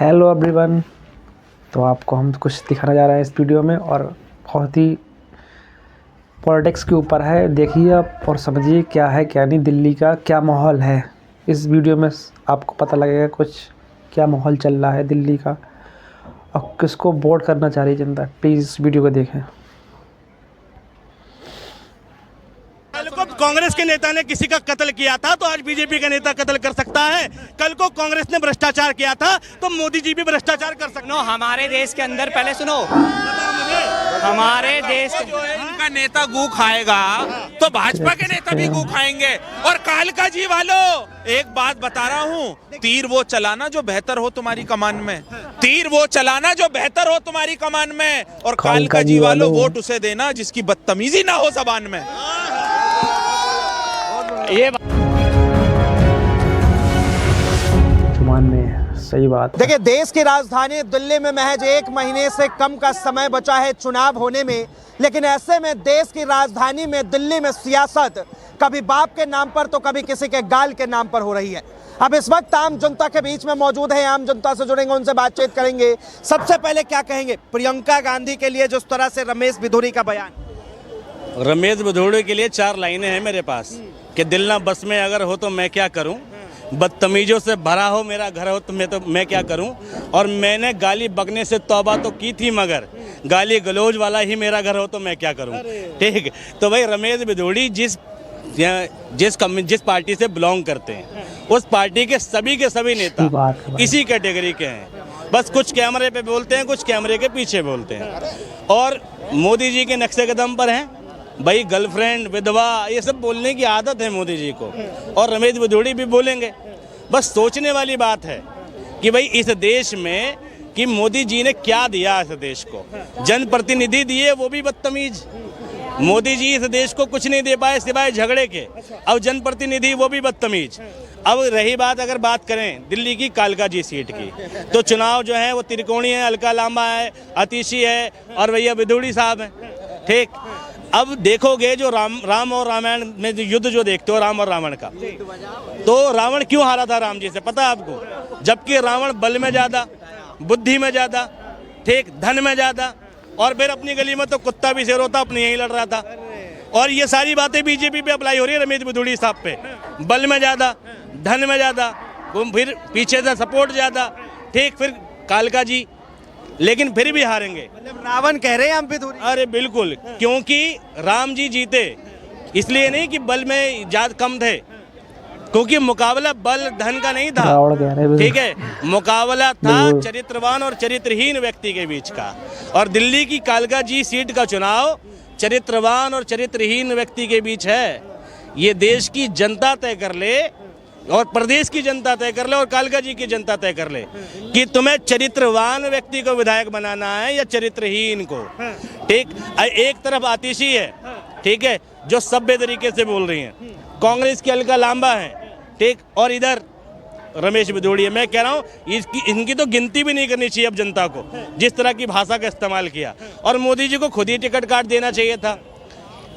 Hello everyone. तो आपको हम कुछ दिखाना जा रहे हैं इस वीडियो में और बहुत ही पॉलिटिक्स के ऊपर है। देखिए आप और समझिए क्या है क्या नहीं, दिल्ली का क्या माहौल है। इस वीडियो में आपको पता लगेगा कुछ क्या माहौल चल रहा है दिल्ली का और किसको वोट करना चाह रही जनता। प्लीज़ इस वीडियो को देखें। कल को कांग्रेस के नेता ने किसी का कत्ल किया था तो आज बीजेपी का नेता कत्ल कर सकता है। कल को कांग्रेस ने भ्रष्टाचार किया था तो मोदी जी भी भ्रष्टाचार कर सकते हैं। हमारे देश के अंदर पहले सुनो, हमारे देश जो है इनका नेता गू खाएगा तो भाजपा के नेता भी गू खाएंगे। और कालका जी वालों, एक बात बता रहा हूँ, तीर वो चलाना जो बेहतर हो तुम्हारी कमान में, तीर वो चलाना जो बेहतर हो तुम्हारी कमान में। और कालका जी वालों, वोट उसे देना जिसकी बदतमीजी ना हो जबान में। ये जुबान में सही बात। देखिए, देश की राजधानी दिल्ली में महज 1 महीने से कम का समय बचा है चुनाव होने में, लेकिन ऐसे में देश की राजधानी में दिल्ली में सियासत कभी बाप के नाम पर तो कभी किसी के गाल के नाम पर हो रही है। अब इस वक्त आम जनता के बीच में मौजूद है, आम जनता से जुड़ेंगे, उनसे बातचीत करेंगे। सबसे पहले क्या कहेंगे प्रियंका गांधी के लिए जिस तरह से रमेश बिधूरी का बयान? रमेश बिधूड़ी के लिए 4 लाइनें हैं मेरे पास कि दिल ना बस में अगर हो तो मैं क्या करूं, बदतमीजों से भरा हो मेरा घर हो तो मैं क्या करूं, और मैंने गाली बकने से तौबा तो की थी मगर गाली गलौज वाला ही मेरा घर हो तो मैं क्या करूं। ठीक, तो भाई रमेश बिधूड़ी जिस पार्टी से बिलोंग करते हैं उस पार्टी के सभी नेता इसी कैटेगरी के हैं। बस कुछ कैमरे पे बोलते हैं, कुछ कैमरे के पीछे बोलते हैं और मोदी जी के नक्शे कदम पर हैं। भाई गर्लफ्रेंड, विधवा, ये सब बोलने की आदत है मोदी जी को, और रमेश बिधूड़ी भी बोलेंगे। बस सोचने वाली बात है कि भाई इस देश में कि मोदी जी ने क्या दिया इस देश को। जनप्रतिनिधि दिए वो भी बदतमीज। मोदी जी इस देश को कुछ नहीं दे पाए सिवाय झगड़े के, अब जनप्रतिनिधि वो भी बदतमीज। अब रही बात, अगर बात करें दिल्ली की कालका जी सीट की, तो चुनाव जो है वो त्रिकोणीय है, हल्का लांबा है, अतिशी है और भैया बिधूड़ी साहब हैं। ठीक, अब देखोगे जो राम और रामायण में जो युद्ध जो देखते हो राम और रावण का, तो रावण क्यों हारा था राम जी से पता है आपको? जबकि रावण बल में ज़्यादा, बुद्धि में ज़्यादा, ठीक, धन में ज़्यादा, और फिर अपनी गली में तो कुत्ता भी शेर होता, अपनी यहीं लड़ रहा था। और ये सारी बातें बीजेपी पे अप्लाई हो रही है रमेश बिधूड़ी साहब पे। बल में ज़्यादा, धन में ज़्यादा, फिर पीछे से सपोर्ट ज़्यादा, ठीक, फिर कालका जी, लेकिन फिर भी हारेंगे। मतलब रावण कह रहे हैं हम बिधूरी? अरे बिल्कुल, क्योंकि राम जी जीते इसलिए नहीं कि बल में ज्यादा कम थे, क्योंकि मुकाबला बल धन का नहीं था, ठीक है, मुकाबला था चरित्रवान और चरित्रहीन व्यक्ति के बीच का। और दिल्ली की कालका जी सीट का चुनाव चरित्रवान और चरित्रहीन व्यक्ति के बीच है। ये देश की जनता तय कर ले और प्रदेश की जनता तय कर ले और कालका जी की जनता तय कर ले कि तुम्हें चरित्रवान व्यक्ति को विधायक बनाना है या चरित्रहीन को। ठीक, एक तरफ आतिशी है, ठीक है, जो सभ्य तरीके से बोल रही हैं, कांग्रेस की हल्का लांबा है, ठीक, और इधर रमेश बिधूड़ी है। मैं कह रहा हूँ इनकी तो गिनती भी नहीं करनी चाहिए अब जनता को, जिस तरह की भाषा का इस्तेमाल किया, और मोदी जी को खुद ही टिकट काट देना चाहिए था।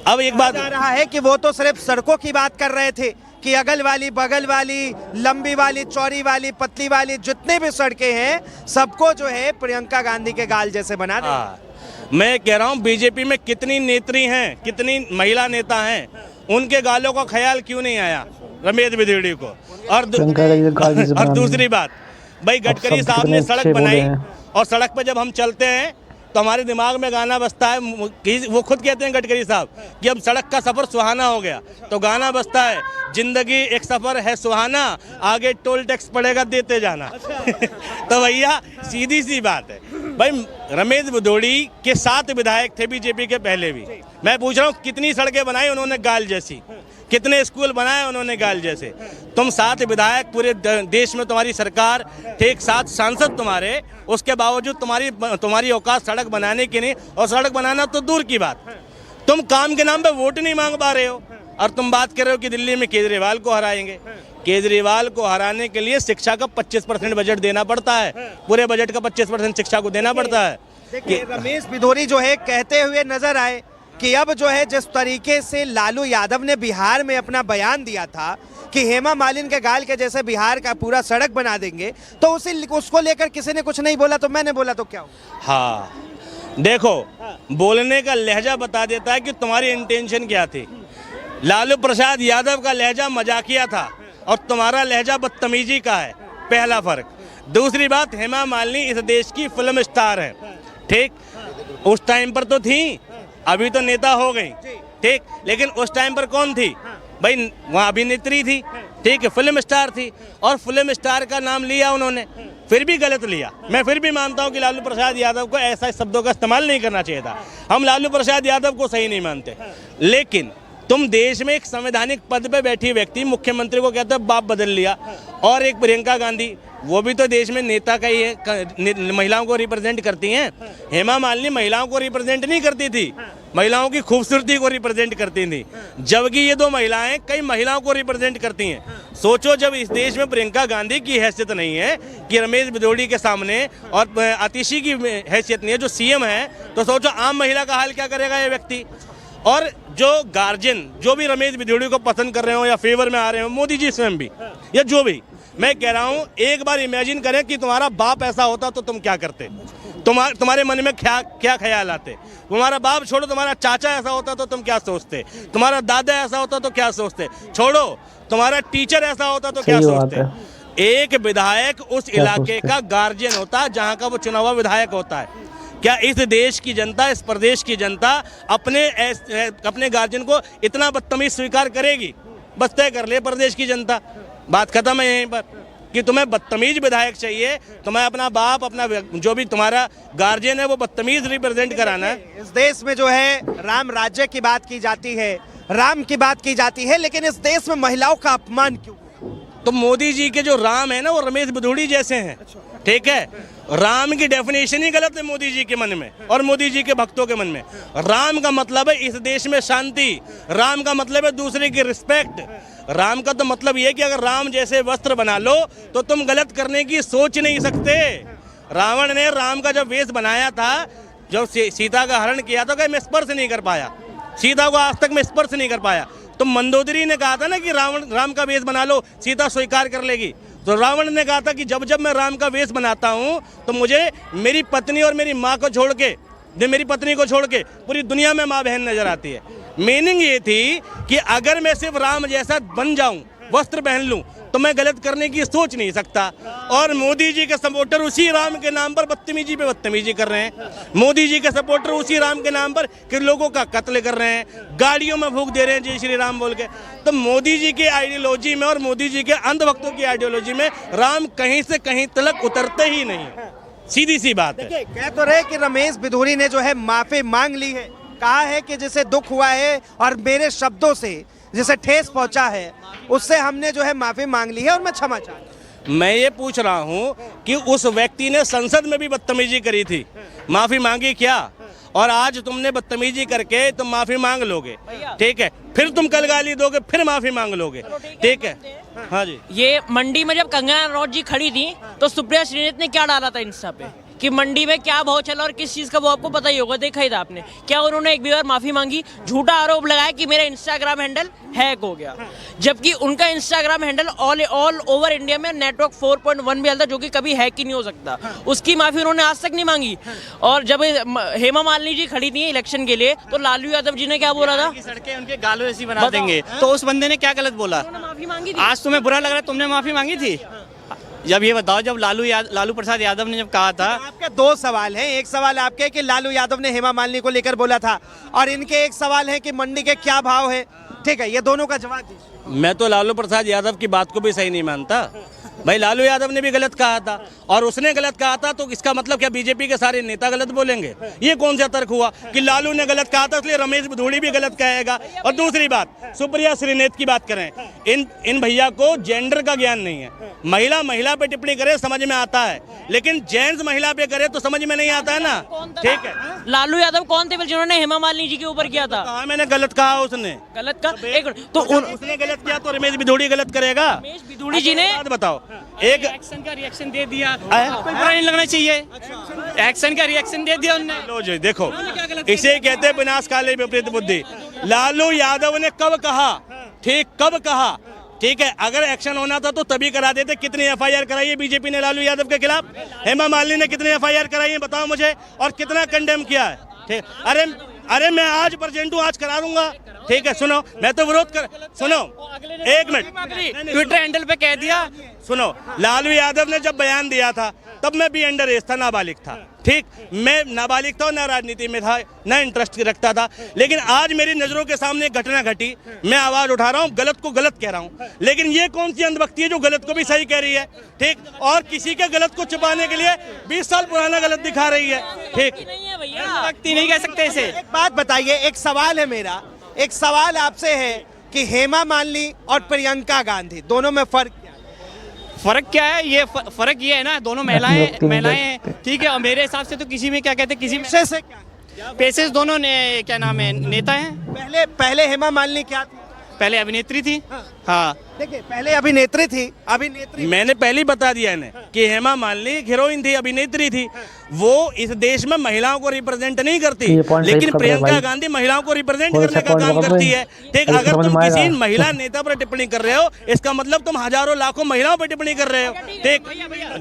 अब एक बात आ रहा है कि वो तो सिर्फ सड़कों की बात कर रहे थे कि अगल वाली, बगल वाली, लंबी वाली, चौड़ी वाली, पतली वाली, जितने भी सड़कें हैं सबको जो है प्रियंका गांधी के गाल जैसे बना दे। मैं कह रहा हूँ बीजेपी में कितनी नेत्री हैं, कितनी महिला नेता हैं, उनके गालों का ख्याल क्यों नहीं आया रमेश बिधूड़ी को? और दूसरी बात, भाई गडकरी साहब ने सड़क बनाई और सड़क पर जब हम चलते हैं तो हमारे दिमाग में गाना बजता है। वो खुद कहते हैं गडकरी साहब कि अब सड़क का सफ़र सुहाना हो गया, तो गाना बजता है, जिंदगी एक सफ़र है सुहाना, आगे टोल टैक्स पड़ेगा देते जाना। तो भैया सीधी सी बात है, भाई रमेश बिधूड़ी के 7 विधायक थे बीजेपी के पहले भी। मैं पूछ रहा हूँ कितनी सड़कें बनाई उन्होंने गाल जैसी, कितने स्कूल बनाए उन्होंने गाल जैसे। तुम 7 विधायक, पूरे देश में तुम्हारी सरकार, ठीक, 7 सांसद तुम्हारे, उसके बावजूद तुम्हारी औकात सड़क बनाने की नहीं, और सड़क बनाना तो दूर की बात, तुम काम के नाम पे वोट नहीं मांग पा रहे हो। और तुम बात कर रहे हो कि दिल्ली में केजरीवाल को हराएंगे। केजरीवाल को हराने के लिए शिक्षा का 25% बजट देना पड़ता है, पूरे बजट का 25% शिक्षा को देना पड़ता है। देखिए, रमेश बिधूड़ी जो है कहते हुए नजर आए कि अब जो है जिस तरीके से लालू यादव ने बिहार में अपना बयान दिया था कि हेमा मालिनी के गाल के जैसे बिहार का पूरा सड़क बना देंगे, तो उसको लेकर किसी ने कुछ नहीं बोला, तो मैंने बोला तो क्या हो? हाँ देखो, बोलने का लहजा बता देता है कि तुम्हारी इंटेंशन क्या थी। लालू प्रसाद यादव का लहजा मजाकिया था और तुम्हारा लहजा बदतमीजी का है, पहला फर्क। दूसरी बात, हेमा मालिनी इस देश की फिल्म स्टार है, ठीक, उस टाइम पर तो थी, अभी तो नेता हो गई, ठीक, लेकिन उस टाइम पर कौन थी भाई? वहाँ अभिनेत्री थी, ठीक है, फिल्म स्टार थी, और फिल्म स्टार का नाम लिया उन्होंने, फिर भी गलत लिया। मैं फिर भी मानता हूँ कि लालू प्रसाद यादव को ऐसा शब्दों का इस्तेमाल नहीं करना चाहिए था। हम लालू प्रसाद यादव को सही नहीं मानते, लेकिन तुम देश में एक संवैधानिक पद पे बैठी व्यक्ति मुख्यमंत्री को कहते बाप बदल लिया, और एक प्रियंका गांधी, वो भी तो देश में नेता का ही है, महिलाओं को रिप्रेजेंट करती हैं। हेमा मालिनी महिलाओं को रिप्रेजेंट नहीं करती थी, महिलाओं की खूबसूरती को रिप्रेजेंट करती थी, जबकि ये दो महिलाएं कई महिलाओं को रिप्रेजेंट करती हैं। सोचो, जब इस देश में प्रियंका गांधी की हैसियत नहीं है कि रमेश बिधोड़ी के सामने, और आतिशी की हैसियत नहीं है जो सीएम है, तो सोचो आम महिला का हाल क्या करेगा ये व्यक्ति। और जो गार्जियन जो भी रमेश बिधोड़ी को पसंद कर रहे हो या फेवर में आ रहे हो, मोदी जी स्वयं भी या जो भी, मैं कह रहा हूँ एक बार इमेजिन करें कि तुम्हारा बाप ऐसा होता तो तुम क्या करते, तुम्हारे मन में क्या ख्याल आते। तुम्हारा बाप छोड़ो, तुम्हारा चाचा ऐसा होता तो तुम क्या सोचते, तुम्हारा दादा ऐसा होता तो क्या सोचते, छोड़ो तुम्हारा टीचर ऐसा होता तो क्या सोचते। एक विधायक उस इलाके का गार्जियन होता है जहाँ का वो चुना हुआ विधायक होता है। क्या इस देश की जनता, इस प्रदेश की जनता अपने गार्जियन को इतना बदतमीज स्वीकार करेगी? बस तय कर ले प्रदेश की जनता, बात खत्म है यहीं पर कि तुम्हें बदतमीज विधायक चाहिए, तुम्हें अपना बाप, अपना जो भी तुम्हारा गार्जियन है वो बदतमीज रिप्रेजेंट कराना है। इस देश में जो है राम राज्य की बात की जाती है, राम की बात की जाती है, लेकिन इस देश में महिलाओं का अपमान क्यों? तो मोदी जी के जो राम है ना, वो रमेश बिधोड़ी जैसे हैं, ठीक है। राम की डेफिनेशन ही गलत है मोदी जी के मन में और मोदी जी के भक्तों के मन में। राम का मतलब है इस देश में शांति, राम का मतलब है दूसरे की रिस्पेक्ट, राम का तो मतलब ये है कि अगर राम जैसे वस्त्र बना लो तो तुम गलत करने की सोच नहीं सकते। रावण ने राम का जब वेश बनाया था, जब सीता का हरण किया था, कि मैं स्पर्श नहीं कर पाया सीता को, आज तक मैं स्पर्श नहीं कर पाया। तो मंदोदरी ने कहा था ना कि राम का वेश बना लो, सीता स्वीकार कर लेगी। तो रावण ने कहा था कि जब जब मैं राम का वेश बनाता हूँ तो मुझे मेरी पत्नी और मेरी माँ को छोड़ के, मेरी पत्नी को छोड़ के पूरी दुनिया में माँ बहन नजर आती है। मीनिंग ये थी कि अगर मैं सिर्फ राम जैसा बन जाऊं, वस्त्र पहन लूं, तो मैं गलत करने की सोच नहीं सकता। और मोदी जी के सपोर्टर उसी राम के नाम पर बदतमीजी पे बदतमीजी कर रहे हैं। मोदी जी के सपोर्टर उसी राम के नाम पर कि लोगों का कत्ल कर रहे हैं, गाड़ियों में फूंक दे रहे हैं जय श्री राम बोल के। तो मोदी जी की आइडियोलॉजी में और मोदी जी के अंधभक्तों की आइडियोलॉजी में राम कहीं से कहीं तलक उतरते ही नहीं, सीधी सी बात है। कह तो रहे कि रमेश बिधोड़ी ने जो है माफी मांग ली है, कहा है कि जिसे दुख हुआ है और मेरे शब्दों से जिसे ठेस पहुंचा है उससे हमने जो है माफी मांग ली है और मैं क्षमा चाहता हूं। मैं ये पूछ रहा हूं कि उस व्यक्ति ने संसद में भी बदतमीजी करी थी, माफी मांगी क्या? और आज तुमने बदतमीजी करके तुम माफी मांग लोगे, ठीक है, फिर तुम कल गाली दोगे, फिर माफी मांग लोगे, ठीक है। हाँ जी, ये मंडी में जब कंगना रनौत जी खड़ी थी तो सुप्रिया श्रीनेत ने क्या डाला था इंस्टा पे कि मंडी में क्या भाव चला और किस चीज का, वो आपको पता ही होगा, देखा ही था आपने। क्या उन्होंने एक भी बार माफी मांगी? झूठा आरोप लगाया कि मेरा इंस्टाग्राम हैंडल हैक हो गया, जबकि उनका Instagram handle all over India में नेटवर्क 4.1 भी आता, जो कि कभी हैक ही नहीं हो सकता। उसकी माफी उन्होंने आज तक नहीं मांगी। और जब हेमा मालिनी जी खड़ी थी इलेक्शन के लिए तो लालू यादव जी ने क्या बोला था? सड़कें उनके गालों ऐसी बना देंगे। तो उस बंदे ने क्या गलत बोला? माफी मांगी थी। आज तुम्हें बुरा लग रहा है, तुमने माफी मांगी थी? जब ये बताओ, जब लालू प्रसाद यादव ने जब कहा था, आपके दो सवाल हैं। एक सवाल आपके कि लालू यादव ने हेमा मालिनी को लेकर बोला था, और इनके एक सवाल है कि मंडी के क्या भाव है। ठीक है, ये दोनों का जवाब दीजिए। मैं तो लालू प्रसाद यादव की बात को भी सही नहीं मानता भाई। लालू यादव ने भी गलत कहा था और उसने गलत कहा था, तो इसका मतलब क्या बीजेपी के सारे नेता गलत बोलेंगे? ये कौन सा तर्क हुआ कि लालू ने गलत कहा था इसलिए रमेश बिधोड़ी भी गलत कहेगा? और दूसरी बात, सुप्रिया श्रीनेत की बात करें, इन भैया को जेंडर का ज्ञान नहीं है। महिला पे टिप्पणी करे समझ में आता है, लेकिन जेंट्स महिला पे करे तो समझ में नहीं आता है ना, ठीक है। लालू यादव कौन थे जिन्होंने हेमा मालिनी जी के ऊपर किया था? कहा मैंने गलत कहा, उसने गलत कहा। एक तो उसने गलत किया तो रमेश बिधोड़ी गलत करेगा? रमेश बिधोड़ी जी ने बात बताओ, एक एक्शन का रिएक्शन दे दिया, कोई बुरा नहीं लगना चाहिए। एक्शन का रिएक्शन दे दिया उन्होंने। लो जी देखो, इसे कहते हैं विनाश काले विपरीत बुद्धि। लालू यादव ने कब कहा, ठीक कब कहा, ठीक है, अगर एक्शन होना था तो तभी करा देते। कितनी एफआईआर कराई है बीजेपी ने लालू यादव के खिलाफ? हेमा मालिनी ने कितनी एफआईआर कराई है बताओ मुझे, और कितना कंडेम किया है? ठीक, अरे मैं आज प्रेजेंट हूँ, आज करा दूंगा। ठीक है, सुनो, मैं तो विरोध कर, सुनो एक मिनट, ट्विटर हैंडल पे कह दिया। सुनो, लालू यादव ने जब बयान दिया था तब मैं भी अंडर एज था, नाबालिग था। ठीक, मैं नाबालिग था, न राजनीति में था, न इंटरेस्ट रखता था। लेकिन आज मेरी नजरों के सामने एक घटना घटी, मैं आवाज उठा रहा हूँ, गलत को गलत कह रहा हूँ। लेकिन ये कौन सी अंधभक्ति है जो गलत को भी सही कह रही है? ठीक, और किसी के गलत को छुपाने के लिए 20 साल पुराना गलत दिखा रही है। ठीक, नहीं है भैया, भक्ति नहीं कह सकते इसे। एक बात बताइए, एक सवाल है मेरा, एक सवाल आपसे है कि हेमा मालिनी और प्रियंका गांधी दोनों में फर्क क्या है? फर्क क्या है? ये फर्क ये है ना, दोनों महिलाएं हैं, ठीक है। और मेरे हिसाब से तो किसी में क्या कहते हैं, किसी में विषय से क्या? पेशेस दोनों ने क्या नाम है, नेता हैं। पहले हेमा मालिनी क्या थी? पहले अभिनेत्री थी। हाँ, देखिए, पहले अभिनेत्री थी, अभिनेत्री। मैंने पहले ही बता दिया इन्हें कि हेमा मालिनी हीरोइन थी, अभिनेत्री थी। वो इस देश में महिलाओं को रिप्रेजेंट नहीं करती, लेकिन प्रियंका गांधी महिलाओं को रिप्रेजेंट करने का काम करती है। ठीक, अगर तुम किसी महिला नेता पर टिप्पणी कर रहे हो, इसका मतलब तुम हजारों लाखों महिलाओं पर टिप्पणी कर रहे हो। ठीक,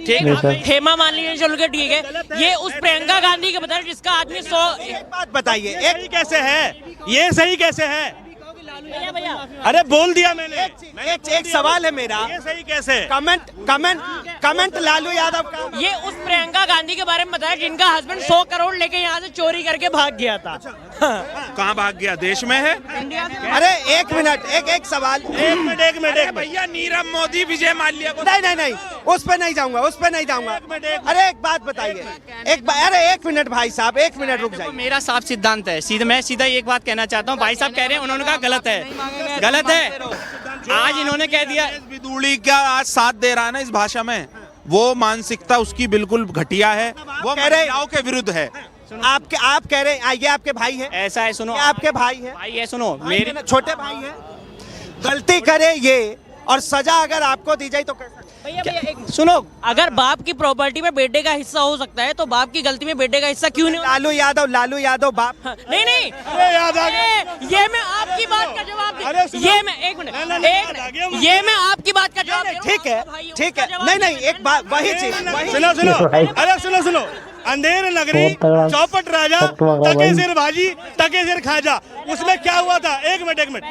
ठीक, हेमा मालिनी ने चल के ठीक है, ये उस प्रियंका गांधी के बता जिसका आदमी 100। एक बात बताइए, सही कैसे है ये? सही कैसे है? अरे बोल दिया मैंने। एक सवाल है मेरा, ये सही कैसे? कमेंट लालू यादव का। ये उस प्रियंका गांधी के बारे में बताया जिनका हस्बैंड 100 करोड़ लेके यहाँ से चोरी करके भाग गया था। कहाँ भाग गया? देश में है। इंडिया से। अरे एक मिनट, एक सवाल। एक मिनट भैया, नीरव मोदी, विजय माल्या को नहीं, उस पे नहीं जाऊंगा, अरे एक बात बताइए, अरे एक मिनट भाई साहब, एक मिनट रुक देखो, जाइए। मेरा साफ सिद्धांत है, मैं सीधा एक बात कहना चाहता हूँ। भाई साहब कह रहे हैं, उन्होंने कहा गलत है, गलत है। आज इन्होंने कह दिया, विदुड़ी क्या आज साथ दे रहा है ना इस भाषा में, वो मानसिकता उसकी बिल्कुल घटिया है, वो महिलाओं के विरुद्ध है। आप कह रहे हैं ये आपके भाई हैं? ऐसा है, सुनो, ये आपके भाई हैं? भाई है, सुनो, मेरे छोटे भाई हैं, गलती करे ये और सजा अगर आपको दी जाए तो कैसा? सुनो, अगर बाप की प्रॉपर्टी में बेटे का हिस्सा हो सकता है तो बाप की गलती में बेटे का हिस्सा क्यों नहीं? लालू यादव बाप। नहीं, अरे याद आ गया। ये मैं आपकी बात का जवाब दे, ये मैं एक मिनट, ये मैं आपकी बात का जवाब दे रहा हूं। ठीक है, नहीं, एक बात, वही चीज। सुनो, अरे सुनो, अंधेर नगरी, चौपट राजा, तके सिर भाजी, तके सिर खाजा, उसमें क्या हुआ था? एक मिनट,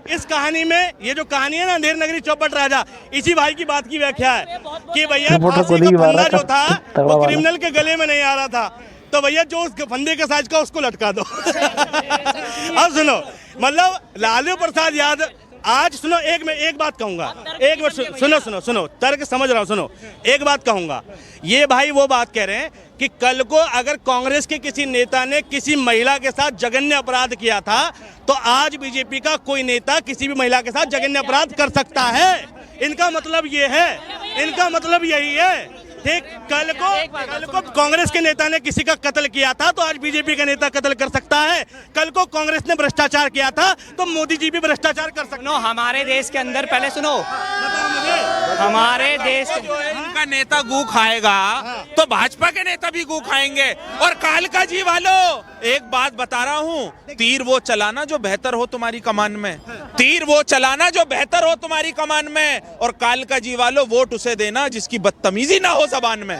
इस कहानी में ये जो कहानी है ना, अंधेर नगरी चौपट राजा, इसी भाई की बात की व्याख्या है कि भैया फांसी का फंदा जो था वो क्रिमिनल के गले में नहीं आ रहा था, तो भैया जो उस फंदे के साइज का उसको लटका दो। अब सुनो, मतलब लालू प्रसाद यादव आज, सुनो, एक बात कहूंगा, एक मिनट, सुनो, तर्क समझ रहा हूँ, सुनो, एक बात कहूंगा। ये भाई वो बात कह रहे हैं कि कल को अगर कांग्रेस के किसी नेता ने किसी महिला के साथ जघन्य अपराध किया था तो आज बीजेपी का कोई नेता किसी भी महिला के साथ जघन्य अपराध कर सकता है। इनका मतलब ये है, इनका मतलब यही है। ठीक, कल को कांग्रेस के नेता ने किसी का कत्ल किया था तो आज बीजेपी का नेता कत्ल कर सकता है। कल को कांग्रेस ने भ्रष्टाचार किया था तो मोदी जी भी भ्रष्टाचार कर सकते हैं। हमारे देश के अंदर, पहले सुनो, हमारे देश उनका नेता गू खाएगा तो भाजपा के नेता भी गू खाएंगे। और कालका जी वालों, एक बात बता रहा हूँ, तीर वो चलाना जो बेहतर हो तुम्हारी कमान में, तीर वो चलाना जो बेहतर हो तुम्हारी कमान में, और कालका जी वालों वोट उसे देना जिसकी बदतमीजी ना हो जबान में।